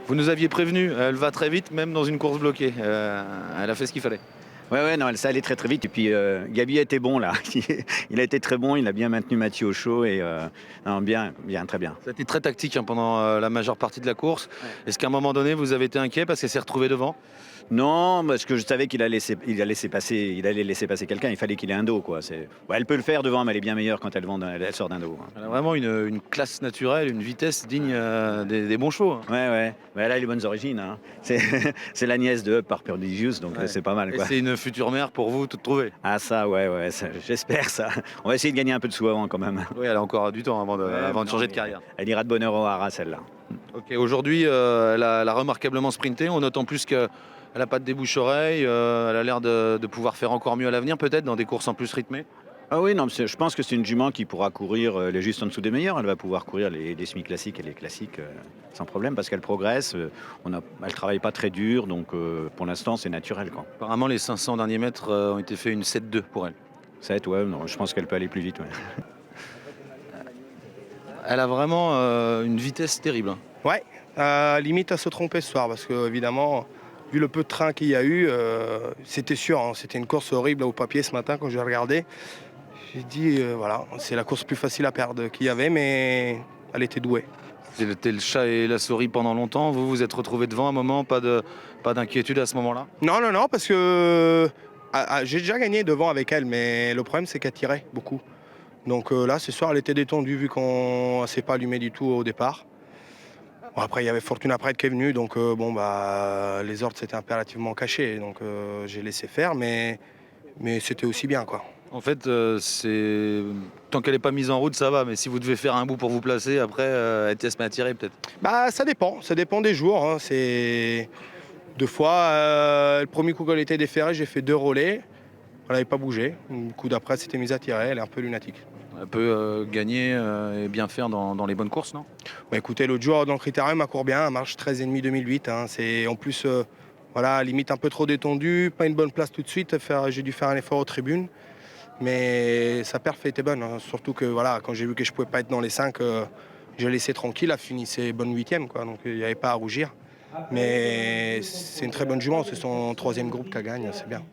Vous nous aviez prévenu, elle va très vite, même dans une course bloquée. Elle a fait ce qu'il fallait. Ouais, non, ça allait très très vite. Et puis Gabi a été bon là. Il a été très bon, il a bien maintenu Mathieu au chaud et non, bien, très bien. Ça a été très tactique hein, pendant la majeure partie de la course. Ouais. Est-ce qu'à un moment donné, vous avez été inquiet parce qu'elle s'est retrouvée devant? Non, parce que je savais il allait laisser passer quelqu'un. Il fallait qu'il ait un dos, quoi. Ouais, elle peut le faire devant, mais elle est bien meilleure quand elle sort d'un dos, hein. Elle a vraiment une classe naturelle, une vitesse digne des bons chevaux, hein. Ouais. Elle a les bonnes origines, hein. C'est la nièce de Up par Prodigious, donc Ouais. c'est pas mal, Et quoi. c'est une future mère pour vous, toute trouvée. Ah ça, ouais, j'espère ça. On va essayer de gagner un peu de sous avant quand même. Oui, elle a encore du temps avant de changer de carrière. Elle ira de bonne heure au haras, celle-là. Ok, aujourd'hui, elle a remarquablement sprinté. On note en plus qu'elle n'a pas de débouche-oreille. Elle a l'air de pouvoir faire encore mieux à l'avenir, peut-être, dans des courses en plus rythmées. Ah oui, non, je pense que c'est une jument qui pourra courir les juste en dessous des meilleurs. Elle va pouvoir courir les semi-classiques et les classiques sans problème parce qu'elle progresse. Elle travaille pas très dur, donc pour l'instant c'est naturel, quoi. Apparemment, les 500 derniers mètres ont été faits une 7-2 pour elle. 7, ouais, non, je pense qu'elle peut aller plus vite, ouais. Elle a vraiment une vitesse terrible, hein. Ouais, limite à se tromper ce soir parce que évidemment, vu le peu de train qu'il y a eu, c'était sûr, hein, c'était une course horrible au papier ce matin quand j'ai regardé. J'ai dit voilà, c'est la course plus facile à perdre qu'il y avait, mais elle était douée. C'était le chat et la souris pendant longtemps. Vous vous êtes retrouvé devant à un moment, pas d'inquiétude à ce moment-là? Non, parce que j'ai déjà gagné devant avec elle, mais le problème c'est qu'elle tirait beaucoup. Donc là, ce soir, elle était détendue vu qu'on ne s'est pas allumé du tout au départ. Bon, après, il y avait Fortuna Pride qui est venue, donc les ordres s'étaient impérativement cachés, donc j'ai laissé faire, mais c'était aussi bien, quoi. En fait, tant qu'elle n'est pas mise en route, ça va. Mais si vous devez faire un bout pour vous placer, après, elle se met à tirer peut-être. Bah, ça dépend des jours, hein. C'est 2 fois, le premier coup qu'elle était déférée, j'ai fait 2 relais, elle n'avait pas bougé. Le coup d'après, elle s'était mise à tirer, elle est un peu lunatique. Elle peut gagner et bien faire dans les bonnes courses, non? Bah, écoutez, l'autre jour, dans le critérium, elle court bien, elle marche 13,5 2008, hein. C'est en plus, limite un peu trop détendue, pas une bonne place tout de suite. J'ai dû faire un effort aux tribunes. Mais sa perf était bonne, hein. Surtout que quand j'ai vu que je ne pouvais pas être dans les 5, j'ai laissé tranquille, elle finissait bonne 8e, quoi. Donc il n'y avait pas à rougir. Mais c'est une très bonne jument, c'est son 3e groupe qu'elle gagne, c'est bien.